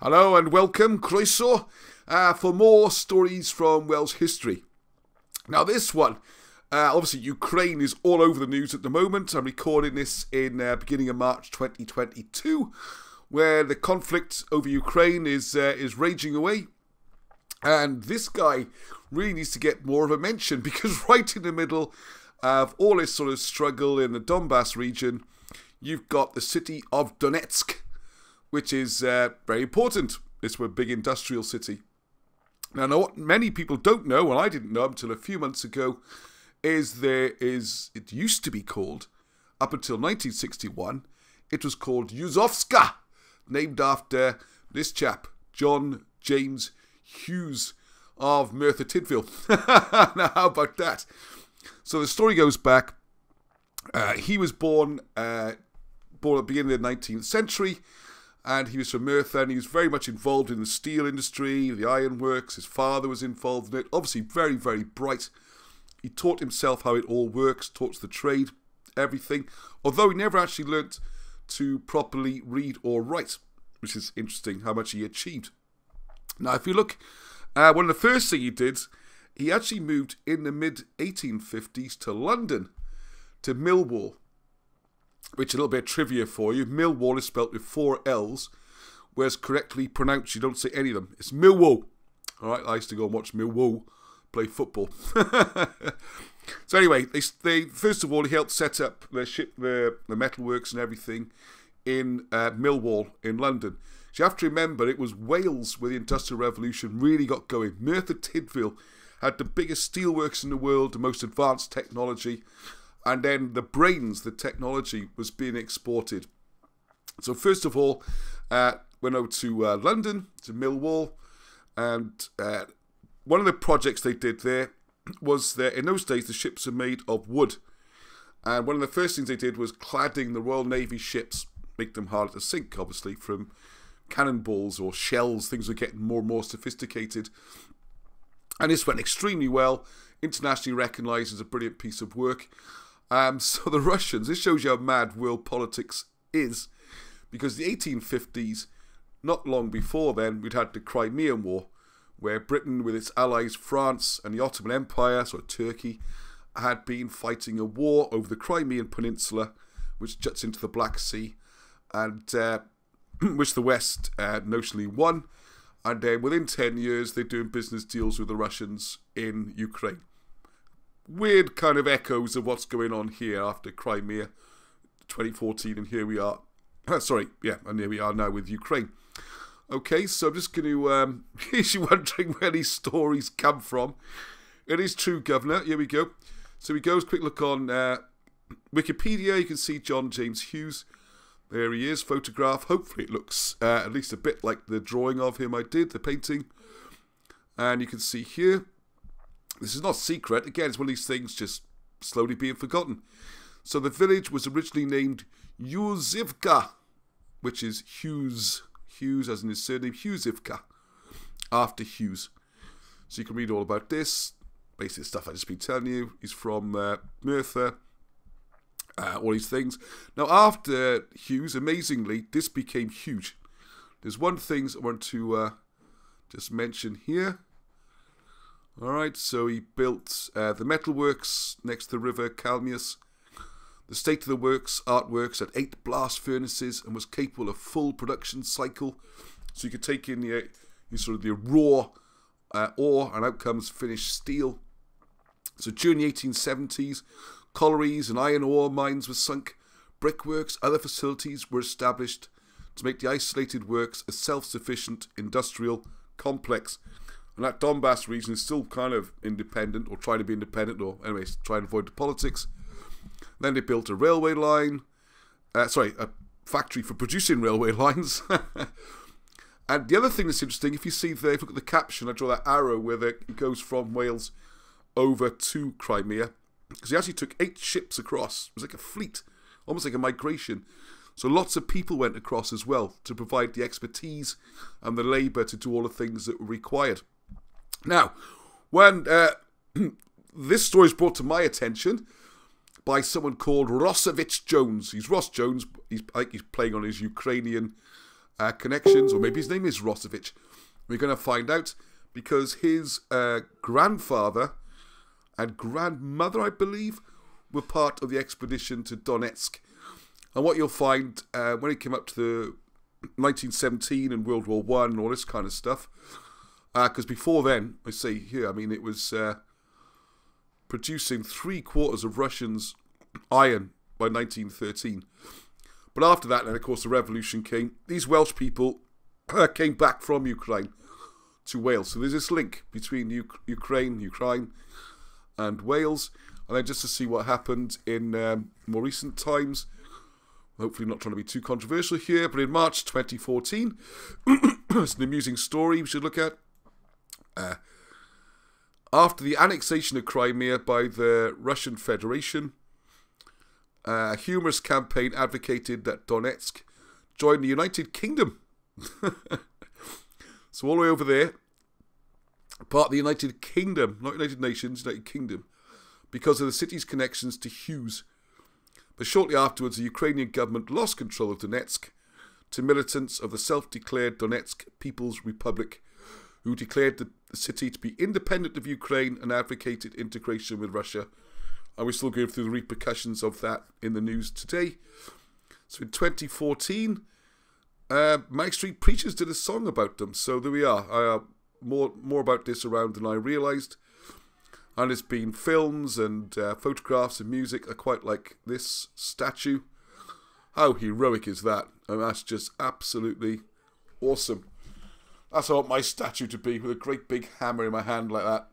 Hello and welcome, Croeso, for more stories from Welsh history. Now this one, obviously Ukraine is all over the news at the moment. I'm recording this in beginning of March 2022, where the conflict over Ukraine is raging away. And this guy really needs to get more of a mention because right in the middle of all this sort of struggle in the Donbass region, you've got the city of Donetsk, which is very important. It's a big industrial city. Now, what many people don't know, and I didn't know until a few months ago, it used to be called, up until 1961, it was called Hughesovska, named after this chap, John James Hughes of Merthyr Tydfil. Now, how about that? So the story goes back. He was born at the beginning of the 19th century, and he was from Merthyr, and he was very much involved in the steel industry, the ironworks. His father was involved in it. Obviously, very, very bright. He taught himself how it all works, taught the trade, everything. Although he never actually learnt to properly read or write, which is interesting how much he achieved. Now, if you look, one of the first things he did, he actually moved in the mid-1850s to London, to Millwall. Which, a little bit of trivia for you, Millwall is spelt with 4 L's, whereas correctly pronounced, you don't say any of them. It's Millwall. Alright, I used to go and watch Millwall play football. So anyway, they first of all, he helped set up the metalworks and everything in Millwall in London. So you have to remember, it was Wales where the Industrial Revolution really got going. Merthyr Tydfil had the biggest steelworks in the world, the most advanced technology. And then the brains, the technology, was being exported. So first of all, went over to London, to Millwall, and one of the projects they did there was that in those days the ships are made of wood. And one of the first things they did was cladding the Royal Navy ships, make them harder to sink, obviously, from cannonballs or shells. Things were getting more and more sophisticated. And this went extremely well, internationally recognised as a brilliant piece of work. So the Russians, this shows you how mad world politics is, because the 1850s, not long before then, we'd had the Crimean War, where Britain with its allies France and the Ottoman Empire, so Turkey, had been fighting a war over the Crimean Peninsula, which juts into the Black Sea, and which the West notionally won. And then within 10 years, they're doing business deals with the Russians in Ukraine. Weird kind of echoes of what's going on here after Crimea 2014, and here we are. And here we are now with Ukraine. Okay, so I'm just going to, in case you're wondering where these stories come from, it is true, Governor. Here we go. So we go, a quick look on Wikipedia. You can see John James Hughes. There he is, photograph. Hopefully it looks at least a bit like the drawing of him I did, the painting. And you can see here, this is not secret. Again, it's one of these things just slowly being forgotten. So the village was originally named Hughesovka, which is Hughes as in his surname, Hughesovka, after Hughes. So you can read all about this. Basic stuff I've just been telling you. He's from Merthyr. All these things. Now, after Hughes, amazingly, this became huge. There's one thing I want to just mention here. Alright, so he built the metalworks next to the river Kalmius. The state of the works, artworks, had 8 blast furnaces and was capable of full production cycle. So you could take in the raw ore and out comes finished steel. So during the 1870s, collieries and iron ore mines were sunk. Brickworks, other facilities were established to make the isolated works a self-sufficient industrial complex. And that Donbass region is still kind of independent, or trying to be independent, or anyways, trying to avoid the politics. Then they built a railway line, a factory for producing railway lines. And the other thing that's interesting, if you see there, if you look at the caption, I draw that arrow where it goes from Wales over to Crimea, because he actually took 8 ships across. It was like a fleet, almost like a migration. So lots of people went across as well to provide the expertise and the labour to do all the things that were required. Now, when this story is brought to my attention by someone called Rossovich Jones. He's Ross Jones. I think he's playing on his Ukrainian connections, or maybe his name is Rosevich. We're going to find out, because his grandfather and grandmother, I believe, were part of the expedition to Donetsk. And what you'll find when it came up to the 1917 and World War I and all this kind of stuff, because before then, I say here, I mean, it was producing 3/4 of Russians' iron by 1913. But after that, then, of course, the revolution came. These Welsh people came back from Ukraine to Wales. So there's this link between Ukraine, and Wales. And then just to see what happened in more recent times, hopefully not trying to be too controversial here, but in March 2014, it's an amusing story we should look at. After the annexation of Crimea by the Russian Federation, a humorous campaign advocated that Donetsk join the United Kingdom. So all the way over there, part of the United Kingdom, not United Nations, United Kingdom, because of the city's connections to Hughes. But shortly afterwards, the Ukrainian government lost control of Donetsk to militants of the self-declared Donetsk People's Republic, who declared the city to be independent of Ukraine and advocated integration with Russia. And we're still going through the repercussions of that in the news today. So in 2014, Mike Street Preachers did a song about them. So there we are. More about this around than I realised. And there's been films and photographs and music. I quite like this statue. How heroic is that? I mean, that's just absolutely awesome. That's how I want my statue to be, with a great big hammer in my hand like that.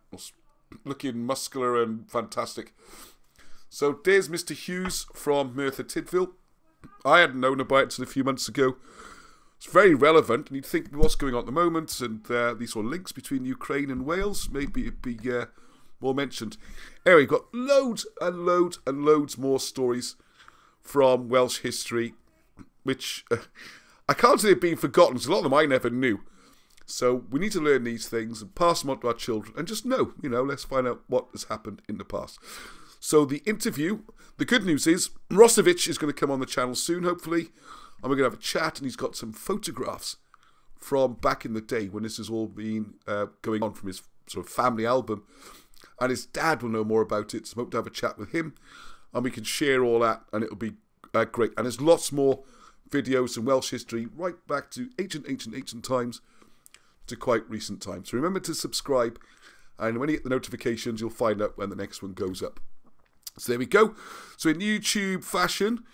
Looking muscular and fantastic. So there's Mr. Hughes from Merthyr Tydfil. I hadn't known about it until a few months ago. It's very relevant, and you'd think what's going on at the moment, and these sort of links between Ukraine and Wales, maybe it'd be more mentioned. Anyway, we've got loads and loads and loads more stories from Welsh history, which I can't say have been forgotten, because a lot of them I never knew. So we need to learn these things and pass them on to our children and just know, let's find out what has happened in the past. So the interview, the good news is Rosevich is going to come on the channel soon, hopefully, and we're going to have a chat, and he's got some photographs from back in the day when this has all been going on, from his sort of family album, and his dad will know more about it, so I hope to have a chat with him, and we can share all that, and it'll be great. And there's lots more videos in Welsh history, right back to ancient times, to quite recent times. So remember to subscribe, and when you get the notifications, you'll find out when the next one goes up. So there we go. So in YouTube fashion,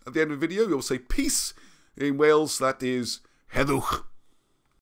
at the end of the video, you'll say peace. In Wales, that is Heddwch.